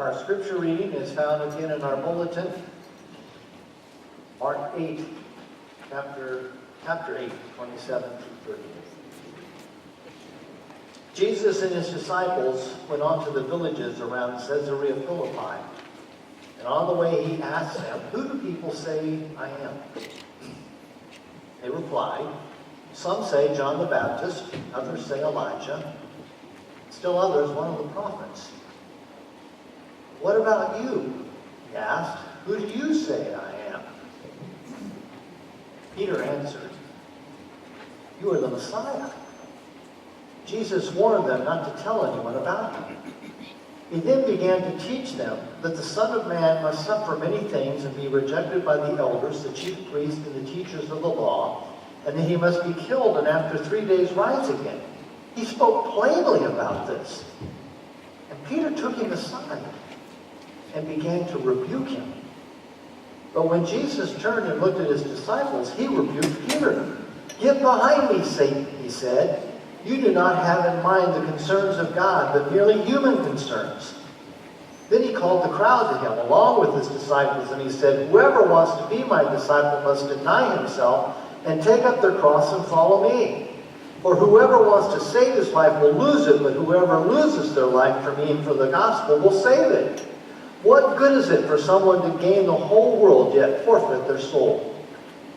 Our scripture reading is found again in our bulletin, Mark 8, chapter 8, 27 through 30. Jesus and his disciples went on to the villages around Caesarea Philippi. And on the way he asked them, "Who do people say I am?" They replied, "Some say John the Baptist, others say Elijah, still others one of the prophets." "What about you?" he asked. "Who do you say I am?" Peter answered, "You are the Messiah." Jesus warned them not to tell anyone about him. He then began to teach them that the Son of Man must suffer many things and be rejected by the elders, the chief priests, and the teachers of the law, and that he must be killed and after 3 days rise again. He spoke plainly about this. And Peter took him aside and began to rebuke him. But when Jesus turned and looked at his disciples, he rebuked Peter. "Get behind me, Satan," he said. "You do not have in mind the concerns of God, but merely human concerns." Then he called the crowd to him, along with his disciples, and he said, "Whoever wants to be my disciple must deny himself and take up their cross and follow me. For whoever wants to save his life will lose it, but whoever loses their life for me and for the gospel will save it. What good is it for someone to gain the whole world yet forfeit their soul?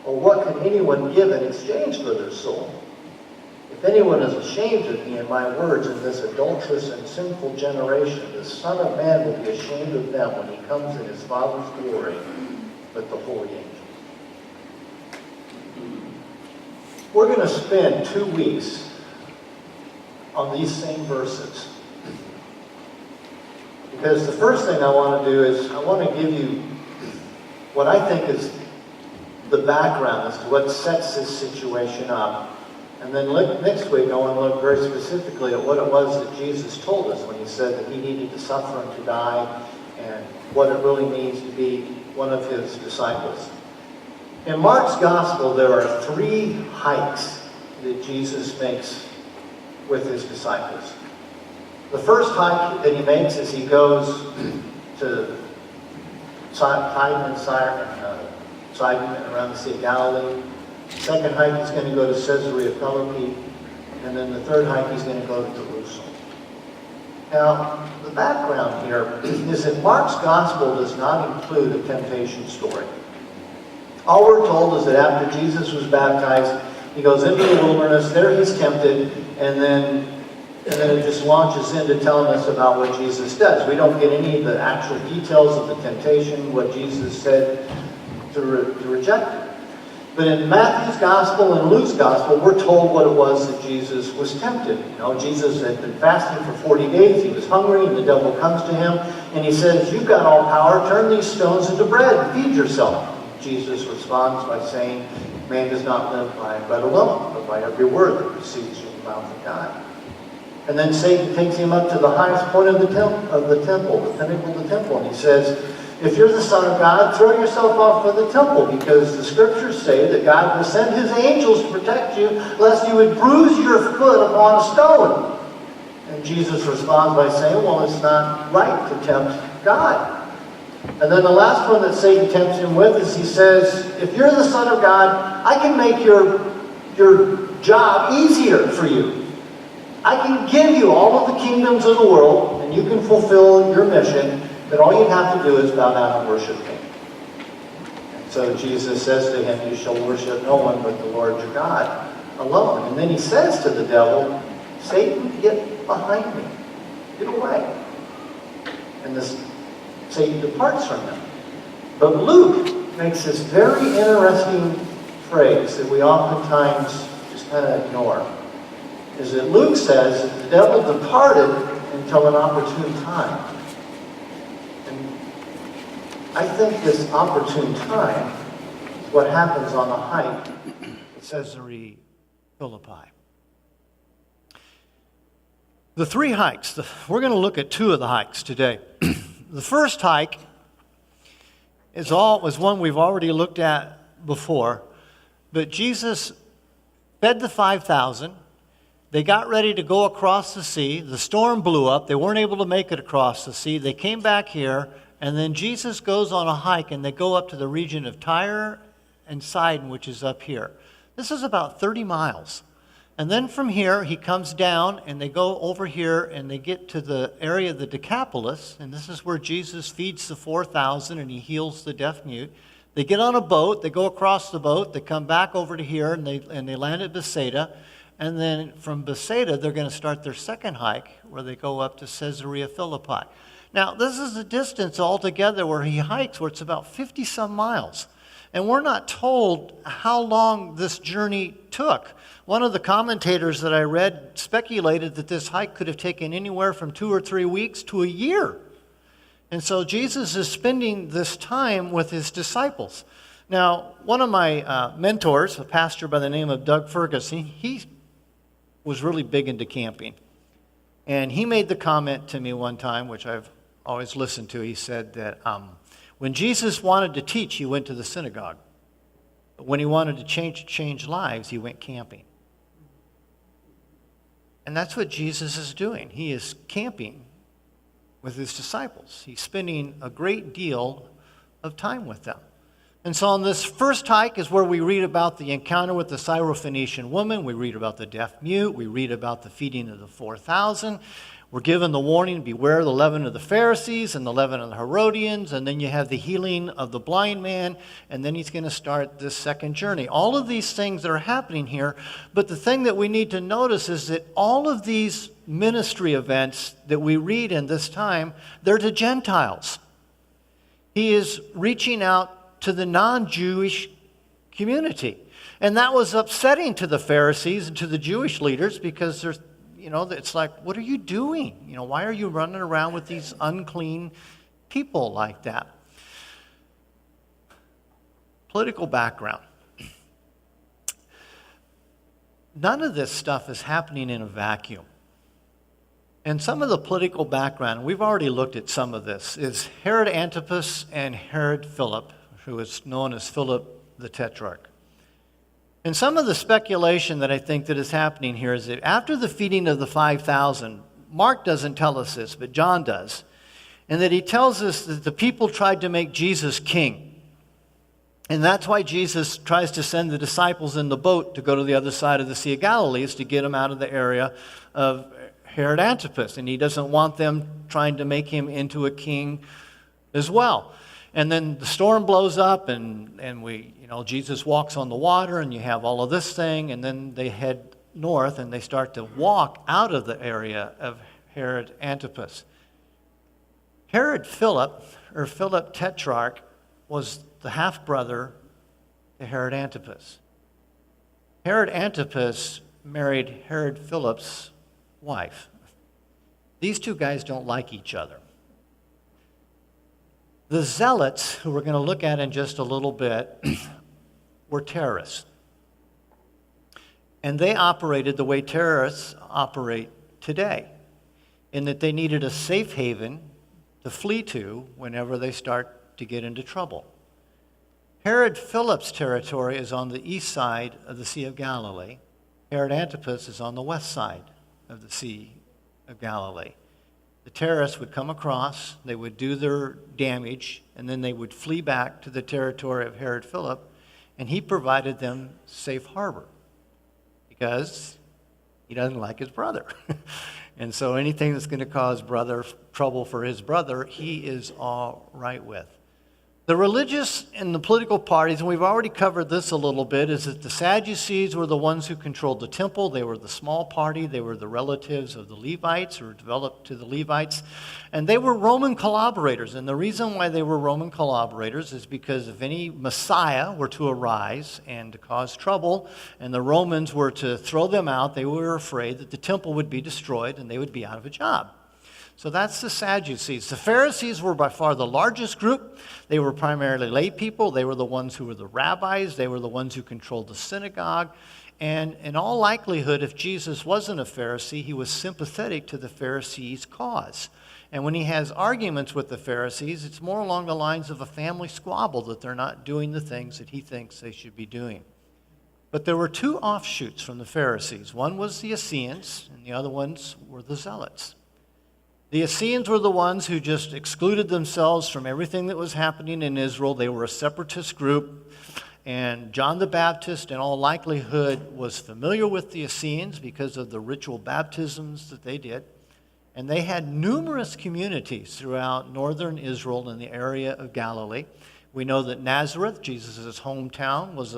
Or what can anyone give in exchange for their soul? If anyone is ashamed of me and my words in this adulterous and sinful generation, the Son of Man will be ashamed of them when he comes in his Father's glory with the holy angels." We're going to spend 2 weeks on these same verses. Because the first thing I want to do is I want to give you what I think is the background as to what sets this situation up. And then next week I want to look very specifically at what it was that Jesus told us when he said that he needed to suffer and to die, and what it really means to be one of his disciples. In Mark's gospel, there are 3 hikes that Jesus makes with his disciples. The first hike that he makes is he goes to Sidon around the Sea of Galilee. The second hike he's going to go to Caesarea Philippi. And then the third hike he's going to go to Jerusalem. Now, the background here is that Mark's gospel does not include a temptation story. All we're told is that after Jesus was baptized, he goes into the wilderness, there he's tempted, and then it just launches into telling us about what Jesus does. We don't get any of the actual details of the temptation, what Jesus said to reject it. But in Matthew's gospel and Luke's gospel, we're told what it was that Jesus was tempted. Jesus had been fasting for 40 days. He was hungry, and the devil comes to him, and he says, "You've got all power. Turn these stones into bread and feed yourself." Jesus responds by saying, "Man does not live by bread alone, but by every word that proceeds from the mouth of God." And then Satan takes him up to the highest point of the temple, the pinnacle of the temple, and he says, "If you're the Son of God, throw yourself off of the temple, because the scriptures say that God will send his angels to protect you, lest you would bruise your foot upon a stone." And Jesus responds by saying, "Well, it's not right to tempt God." And then the last one that Satan tempts him with is he says, "If you're the Son of God, I can make your job easier for you. I can give you all of the kingdoms of the world, and you can fulfill your mission, but all you have to do is bow down and worship me." And so Jesus says to him, "You shall worship no one but the Lord your God alone." And then he says to the devil, "Satan, get behind me. Get away." And Satan departs from him. But Luke makes this very interesting phrase that we oftentimes just kind of ignore. Is that Luke says that the devil departed until an opportune time. And I think this opportune time is what happens on the hike at Caesarea Philippi. The 3 hikes, we're going to look at 2 of the hikes today. The first hike was one we've already looked at before, but Jesus fed the 5,000, They got ready to go across the sea. The storm blew up. They weren't able to make it across the sea. They came back here, and then Jesus goes on a hike, and they go up to the region of Tyre and Sidon, which is up here. This is about 30 miles. And then from here, he comes down, and they go over here, and they get to the area of the Decapolis, and this is where Jesus feeds the 4,000, and he heals the deaf mute. They get on a boat, they go across the boat, they come back over to here, and they land at Bethsaida. And then from Bethsaida, they're going to start their second hike, where they go up to Caesarea Philippi. Now, this is a distance altogether where he hikes, where it's about 50-some miles. And we're not told how long this journey took. One of the commentators that I read speculated that this hike could have taken anywhere from 2 or 3 weeks to a year. And so Jesus is spending this time with his disciples. Now, one of my mentors, a pastor by the name of Doug Ferguson, he was really big into camping. And he made the comment to me one time, which I've always listened to. He said that when Jesus wanted to teach, he went to the synagogue. But when he wanted to change lives, he went camping. And that's what Jesus is doing. He is camping with his disciples. He's spending a great deal of time with them. And so on this first hike is where we read about the encounter with the Syrophoenician woman. We read about the deaf mute. We read about the feeding of the 4,000. We're given the warning, beware the leaven of the Pharisees and the leaven of the Herodians. And then you have the healing of the blind man. And then he's going to start this second journey. All of these things that are happening here. But the thing that we need to notice is that all of these ministry events that we read in this time, they're to Gentiles. He is reaching out to the non-Jewish community. And that was upsetting to the Pharisees and to the Jewish leaders because there's, it's like, what are you doing? Why are you running around with these unclean people like that? Political background. None of this stuff is happening in a vacuum. And some of the political background, we've already looked at some of this, is Herod Antipas and Herod Philip, who is known as Philip the Tetrarch. And some of the speculation that I think that is happening here is that after the feeding of the 5,000, Mark doesn't tell us this, but John does, and that he tells us that the people tried to make Jesus king. And that's why Jesus tries to send the disciples in the boat to go to the other side of the Sea of Galilee, is to get them out of the area of Herod Antipas. And he doesn't want them trying to make him into a king as well. And then the storm blows up, and Jesus walks on the water, and you have all of this thing, and then they head north, and they start to walk out of the area of Herod Antipas. Herod Philip, or Philip Tetrarch, was the half-brother to Herod Antipas. Herod Antipas married Herod Philip's wife. These two guys don't like each other. The Zealots, who we're going to look at in just a little bit, were terrorists. And they operated the way terrorists operate today, in that they needed a safe haven to flee to whenever they start to get into trouble. Herod Philip's territory is on the east side of the Sea of Galilee. Herod Antipas is on the west side of the Sea of Galilee. The terrorists would come across, they would do their damage, and then they would flee back to the territory of Herod Philip, and he provided them safe harbor because he doesn't like his brother. And so anything that's going to cause trouble for his brother, he is all right with. The religious and the political parties, and we've already covered this a little bit, is that the Sadducees were the ones who controlled the temple. They were the small party. They were the relatives of the Levites, or developed to the Levites. And they were Roman collaborators. And the reason why they were Roman collaborators is because if any Messiah were to arise and to cause trouble, and the Romans were to throw them out, they were afraid that the temple would be destroyed and they would be out of a job. So that's the Sadducees. The Pharisees were by far the largest group. They were primarily lay people. They were the ones who were the rabbis. They were the ones who controlled the synagogue. And in all likelihood, if Jesus wasn't a Pharisee, he was sympathetic to the Pharisees' cause. And when he has arguments with the Pharisees, it's more along the lines of a family squabble, that they're not doing the things that he thinks they should be doing. But there were two offshoots from the Pharisees. One was the Essenes, and the other ones were the Zealots. The Essenes were the ones who just excluded themselves from everything that was happening in Israel. They were a separatist group, and John the Baptist, in all likelihood, was familiar with the Essenes because of the ritual baptisms that they did. And they had numerous communities throughout northern Israel in the area of Galilee. We know that Nazareth, Jesus' hometown, was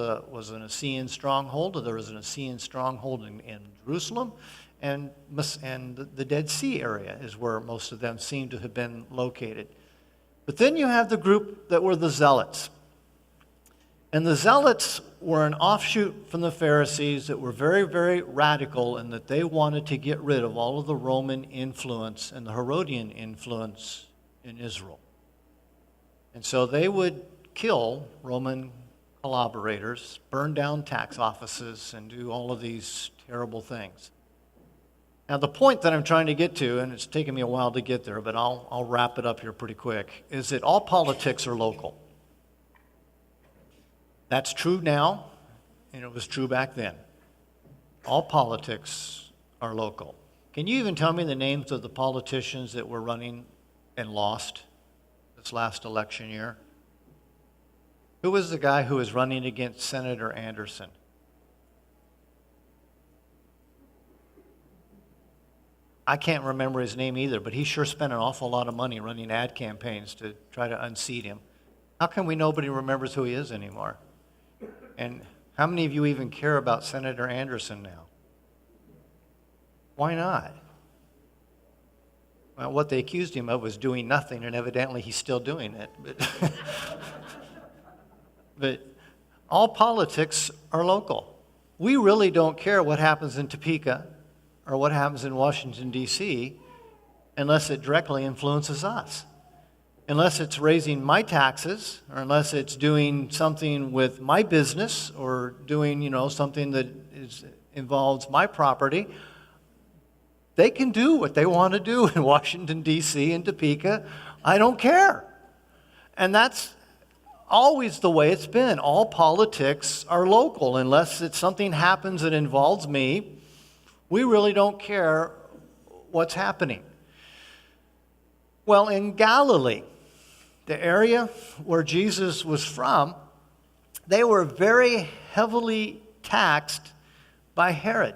an Essene stronghold. There was an Essene stronghold in Jerusalem. And the Dead Sea area is where most of them seem to have been located. But then you have the group that were the Zealots. And the Zealots were an offshoot from the Pharisees that were very, very radical in that they wanted to get rid of all of the Roman influence and the Herodian influence in Israel. And so they would kill Roman collaborators, burn down tax offices, and do all of these terrible things. Now, the point that I'm trying to get to, and it's taken me a while to get there, but I'll wrap it up here pretty quick, is that all politics are local. That's true now, and it was true back then. All politics are local. Can you even tell me the names of the politicians that were running and lost this last election year? Who was the guy who was running against Senator Anderson? I can't remember his name either, but he sure spent an awful lot of money running ad campaigns to try to unseat him. How come nobody remembers who he is anymore? And how many of you even care about Senator Anderson now? Why not? Well, what they accused him of was doing nothing, and evidently he's still doing it. But all politics are local. We really don't care what happens in Topeka or what happens in Washington, D.C., unless it directly influences us. Unless it's raising my taxes, or unless it's doing something with my business, or doing, something that involves my property. They can do what they want to do in Washington, D.C. and Topeka. I don't care. And that's always the way it's been. All politics are local. Unless something happens that involves me, we really don't care what's happening. Well, in Galilee, the area where Jesus was from, they were very heavily taxed by Herod.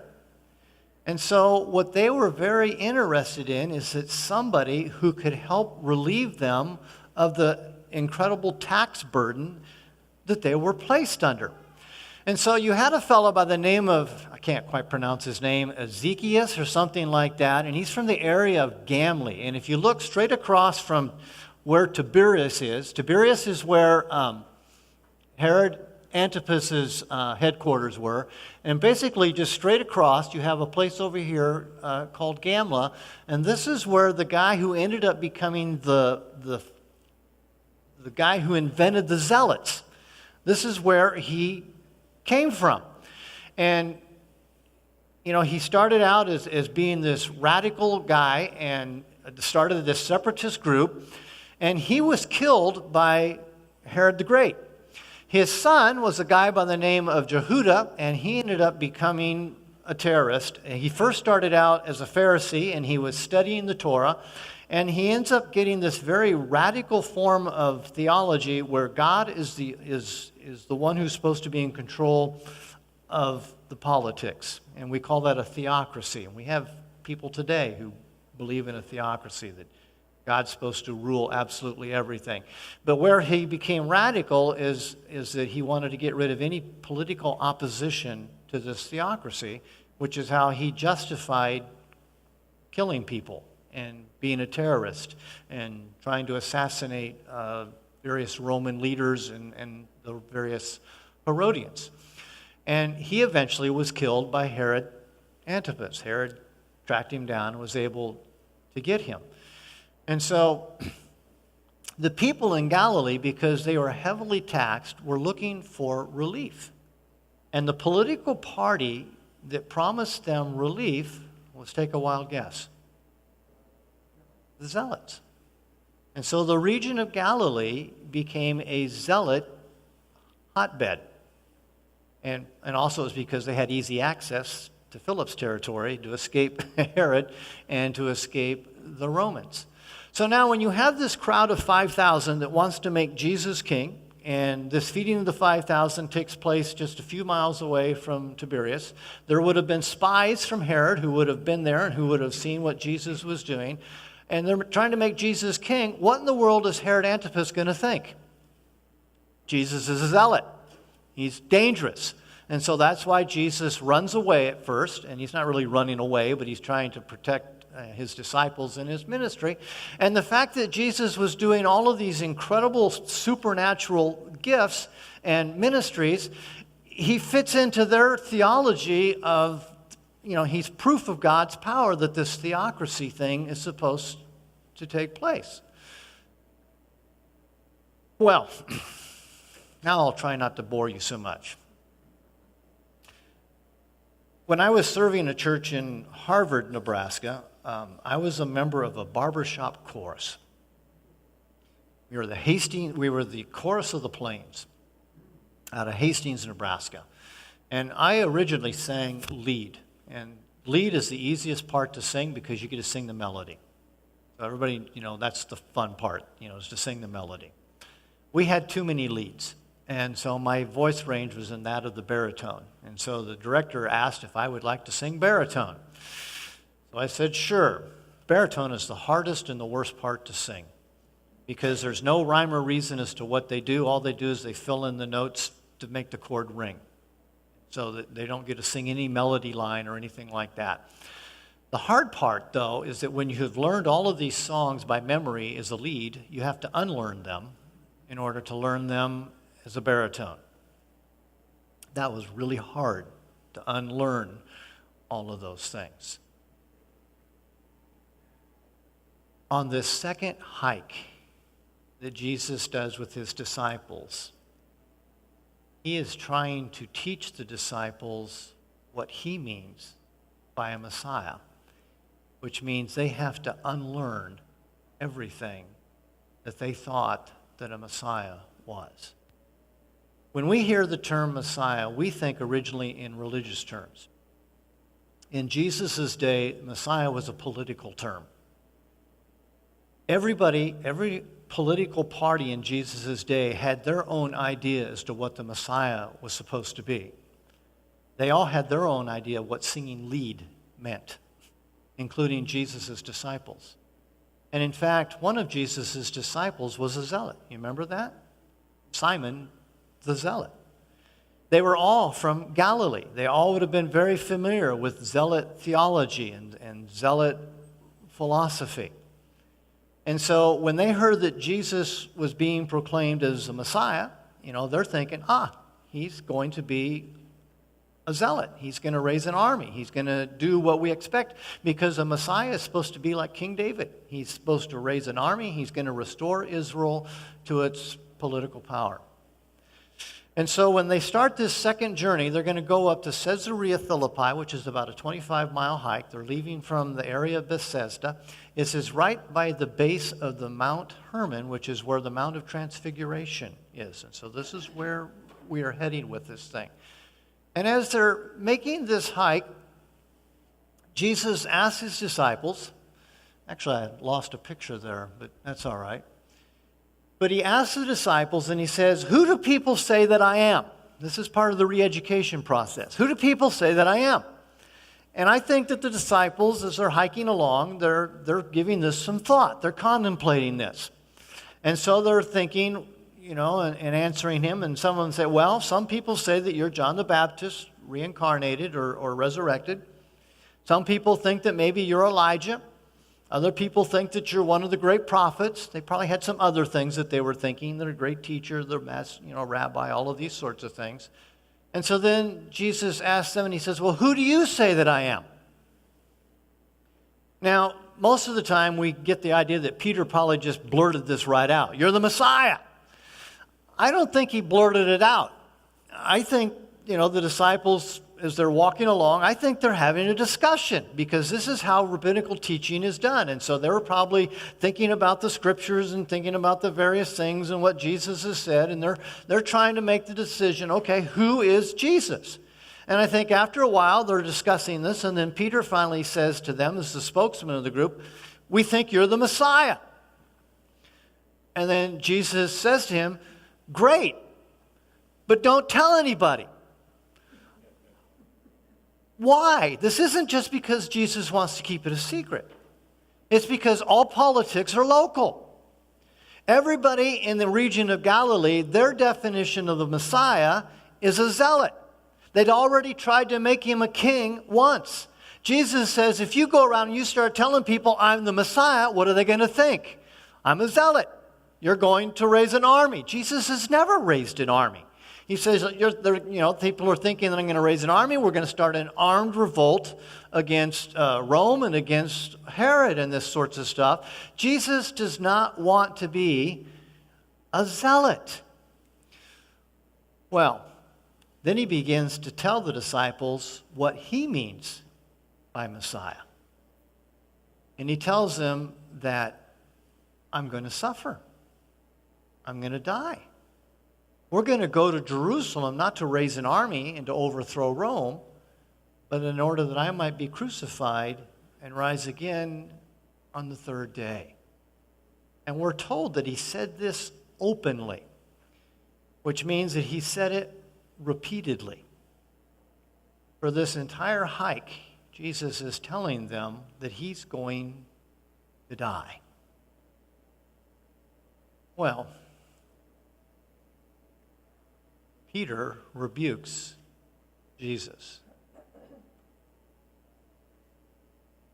And so what they were very interested in is that somebody who could help relieve them of the incredible tax burden that they were placed under. And so you had a fellow by the name of, I can't quite pronounce his name, Ezekias or something like that, and he's from the area of Galilee. And if you look straight across from where Tiberias is where Herod Antipas's headquarters were. And basically just straight across, you have a place over here called Gamla. And this is where the guy who ended up becoming the guy who invented the Zealots, this is where he came from. And, he started out as being this radical guy and started this separatist group. And he was killed by Herod the Great. His son was a guy by the name of Jehuda, and he ended up becoming a terrorist. He first started out as a Pharisee, and he was studying the Torah, and he ends up getting this very radical form of theology where God is the one who's supposed to be in control of the politics. And we call that a theocracy. And we have people today who believe in a theocracy, that God's supposed to rule absolutely everything. But where he became radical is that he wanted to get rid of any political opposition to this theocracy, which is how he justified killing people and being a terrorist and trying to assassinate various Roman leaders and the various Herodians. And he eventually was killed by Herod Antipas. Herod tracked him down and was able to get him. And so the people in Galilee, because they were heavily taxed, were looking for relief. And the political party that promised them relief, let's take a wild guess, the Zealots. And so the region of Galilee became a zealot hotbed. And also it's because they had easy access to Philip's territory to escape Herod and to escape the Romans. So now when you have this crowd of 5,000 that wants to make Jesus king, and this feeding of the 5,000 takes place just a few miles away from Tiberias, there would have been spies from Herod who would have been there and who would have seen what Jesus was doing, and they're trying to make Jesus king. What in the world is Herod Antipas going to think? Jesus is a zealot. He's dangerous. And so that's why Jesus runs away at first, and he's not really running away, but he's trying to protect his disciples in his ministry. And the fact that Jesus was doing all of these incredible supernatural gifts and ministries, he fits into their theology of, he's proof of God's power that this theocracy thing is supposed to take place. Well, now I'll try not to bore you so much. When I was serving a church in Harvard, Nebraska, I was a member of a barbershop chorus. We were the chorus of the plains out of Hastings, Nebraska. And I originally sang lead. And lead is the easiest part to sing because you get to sing the melody. So everybody, that's the fun part, is to sing the melody. We had too many leads. And so my voice range was in that of the baritone. And so the director asked if I would like to sing baritone. So I said, sure. Baritone is the hardest and the worst part to sing because there's no rhyme or reason as to what they do. All they do is they fill in the notes to make the chord ring. So that they don't get to sing any melody line or anything like that. The hard part, though, is that when you have learned all of these songs by memory as a lead, you have to unlearn them in order to learn them as a baritone. That was really hard to unlearn all of those things. On this second hike that Jesus does with his disciples, he is trying to teach the disciples what he means by a Messiah, which means they have to unlearn everything that they thought that a Messiah was. When we hear the term Messiah, we think originally in religious terms. In Jesus' day, Messiah was a political term. Every political party in Jesus' day had their own idea as to what the Messiah was supposed to be. They all had their own idea of what singing lead meant, including Jesus' disciples. And in fact, one of Jesus' disciples was a zealot. You remember that? Simon the zealot. They were all from Galilee. They all would have been very familiar with zealot theology and zealot philosophy. And so when they heard that Jesus was being proclaimed as a Messiah, they're thinking, he's going to be a zealot. He's going to raise an army. He's going to do what we expect because a Messiah is supposed to be like King David. He's supposed to raise an army. He's going to restore Israel to its political power. And so when they start this second journey, they're going to go up to Caesarea Philippi, which is about a 25-mile hike. They're leaving from the area of Bethsaida. This is right by the base of the Mount Hermon, which is where the Mount of Transfiguration is. And so this is where we are heading with this thing. And as they're making this hike, Jesus asks his disciples, actually I lost a picture there, but that's all right. But he asks the disciples and he says, who do people say that I am? This is part of the re-education process. Who do people say that I am? And I think that the disciples, as they're hiking along, they're giving this some thought. They're contemplating this. And so they're thinking, and answering him. And some of them say, well, some people say that you're John the Baptist, reincarnated or resurrected. Some people think that maybe you're Elijah. Other people think that you're one of the great prophets. They probably had some other things that they were thinking. They're a great teacher, they're a rabbi, all of these sorts of things. And so then Jesus asks them and he says, well, who do you say that I am? Now, most of the time we get the idea that Peter probably just blurted this right out. You're the Messiah. I don't think he blurted it out. I think, the disciples, as they're walking along, I think they're having a discussion because this is how rabbinical teaching is done. And so they were probably thinking about the scriptures and thinking about the various things and what Jesus has said. And they're trying to make the decision, okay, who is Jesus? And I think after a while they're discussing this. And then Peter finally says to them, as the spokesman of the group, "We think you're the Messiah." And then Jesus says to him, "Great, but don't tell anybody." Why? This isn't just because Jesus wants to keep it a secret. It's because all politics are local. Everybody in the region of Galilee, their definition of the Messiah is a zealot. They'd already tried to make him a king once. Jesus says, if you go around and you start telling people I'm the Messiah, what are they going to think? I'm a zealot. You're going to raise an army. Jesus has never raised an army. He says, people are thinking that I'm going to raise an army. We're going to start an armed revolt against Rome and against Herod and this sorts of stuff. Jesus does not want to be a zealot. Well, then he begins to tell the disciples what he means by Messiah. And he tells them that I'm going to suffer. I'm going to die. We're going to go to Jerusalem not to raise an army and to overthrow Rome, but in order that I might be crucified and rise again on the third day. And we're told that he said this openly, which means that he said it repeatedly. For this entire hike, Jesus is telling them that he's going to die. Well, Peter rebukes Jesus.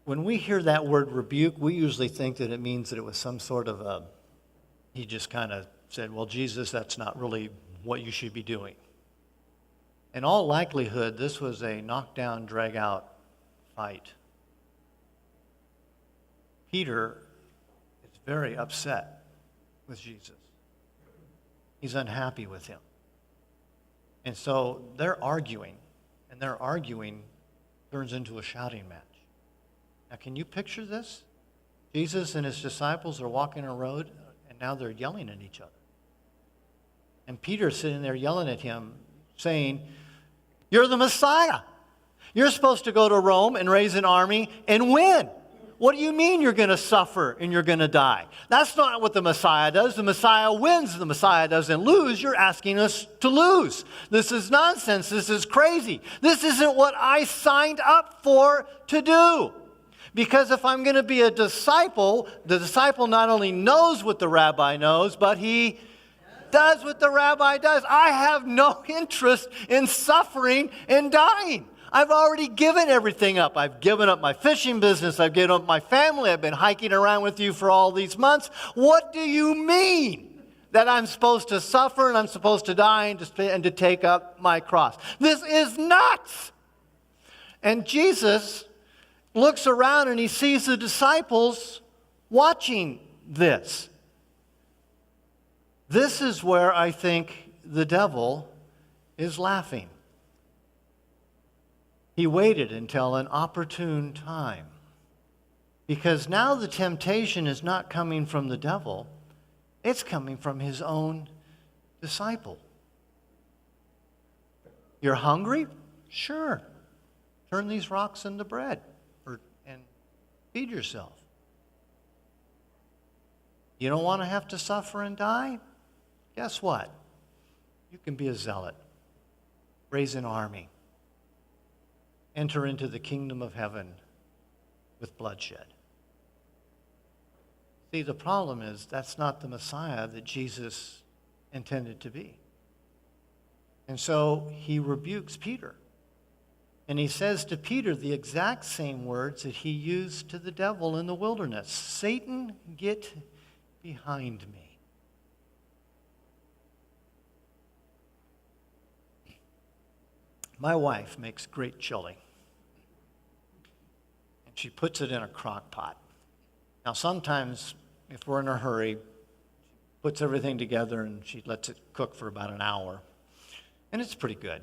When we hear that word rebuke, we usually think that it means that it was some sort of he just kind of said, well, Jesus, that's not really what you should be doing. In all likelihood, this was a knockdown, drag-out fight. Peter is very upset with Jesus. He's unhappy with him. And so they're arguing, and their arguing turns into a shouting match. Now, can you picture this? Jesus and his disciples are walking a road, and now they're yelling at each other. And Peter's sitting there yelling at him, saying, "You're the Messiah. You're supposed to go to Rome and raise an army and win. What do you mean you're going to suffer and you're going to die? That's not what the Messiah does. The Messiah wins. The Messiah doesn't lose. You're asking us to lose. This is nonsense. This is crazy. This isn't what I signed up for to do. Because if I'm going to be a disciple, the disciple not only knows what the rabbi knows, but he does what the rabbi does. I have no interest in suffering and dying. I've already given everything up. I've given up my fishing business. I've given up my family. I've been hiking around with you for all these months. What do you mean that I'm supposed to suffer and I'm supposed to die and to take up my cross? This is nuts. And Jesus looks around and he sees the disciples watching this. This is where I think the devil is laughing. He waited until an opportune time. Because now the temptation is not coming from the devil, it's coming from his own disciple. You're hungry? Sure. Turn these rocks into bread and feed yourself. You don't want to have to suffer and die? Guess what? You can be a zealot. Raise an army. Enter into the kingdom of heaven with bloodshed. See, the problem is that's not the Messiah that Jesus intended to be. And so he rebukes Peter. And he says to Peter the exact same words that he used to the devil in the wilderness. Satan, get behind me. My wife makes great chili. And she puts it in a crock pot. Now sometimes, if we're in a hurry, she puts everything together and she lets it cook for about an hour. And it's pretty good.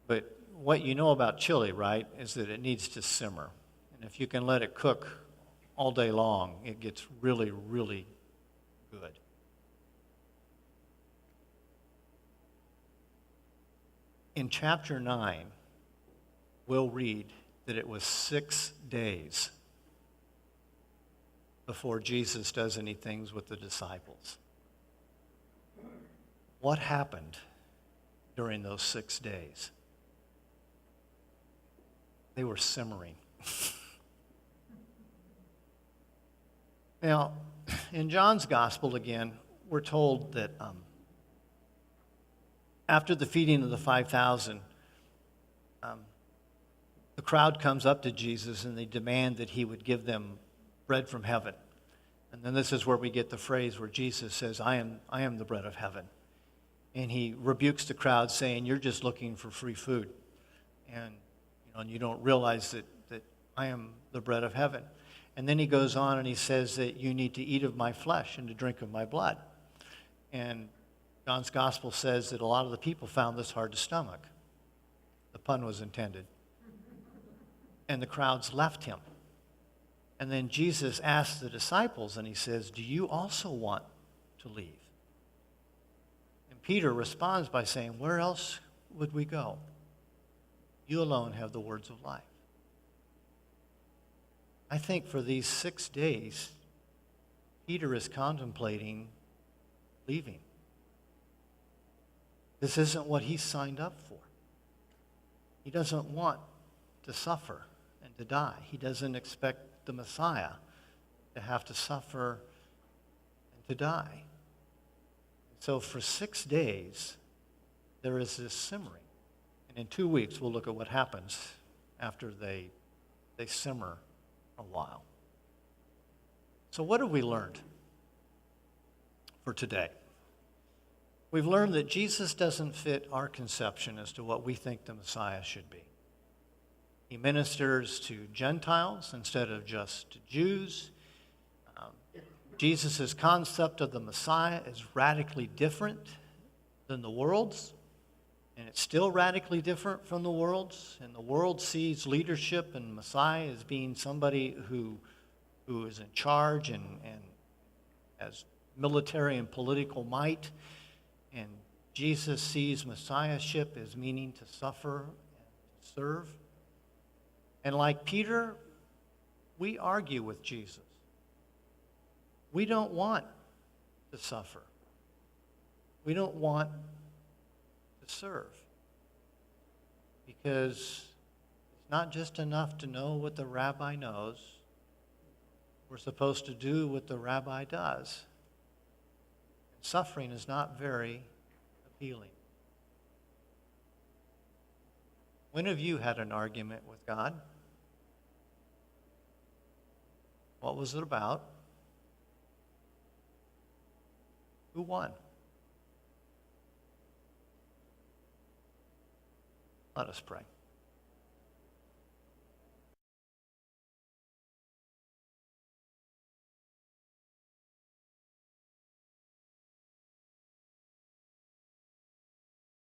But what you know about chili, right, is that it needs to simmer. And if you can let it cook all day long, it gets really, really good. In chapter 9, we'll read that it was 6 days before Jesus does any things with the disciples. What happened during those 6 days? They were simmering. Now, in John's gospel, again, we're told that after the feeding of the 5,000, the crowd comes up to Jesus and they demand that he would give them bread from heaven. And then this is where we get the phrase where Jesus says, I am the bread of heaven. And he rebukes the crowd saying, you're just looking for free food. And you don't realize that I am the bread of heaven. And then he goes on and he says that you need to eat of my flesh and to drink of my blood. And John's gospel says that a lot of the people found this hard to stomach. The pun was intended. And the crowds left him. And then Jesus asked the disciples and he says, do you also want to leave? And Peter responds by saying, where else would we go? You alone have the words of life. I think for these 6 days, Peter is contemplating leaving. This isn't what he signed up for. He doesn't want to suffer and to die. He doesn't expect the Messiah to have to suffer and to die. So for 6 days, there is this simmering. And in 2 weeks, we'll look at what happens after they simmer a while. So what have we learned for today? We've learned that Jesus doesn't fit our conception as to what we think the Messiah should be. He ministers to Gentiles instead of just to Jews. Jesus' concept of the Messiah is radically different than the world's, and it's still radically different from the world's. And the world sees leadership and Messiah as being somebody who is in charge and has military and political might. And Jesus sees Messiahship as meaning to suffer and to serve. And like Peter, we argue with Jesus. We don't want to suffer. We don't want to serve. Because it's not just enough to know what the rabbi knows. We're supposed to do what the rabbi does. And suffering is not very appealing. When have you had an argument with God? What was it about? Who won? Let us pray.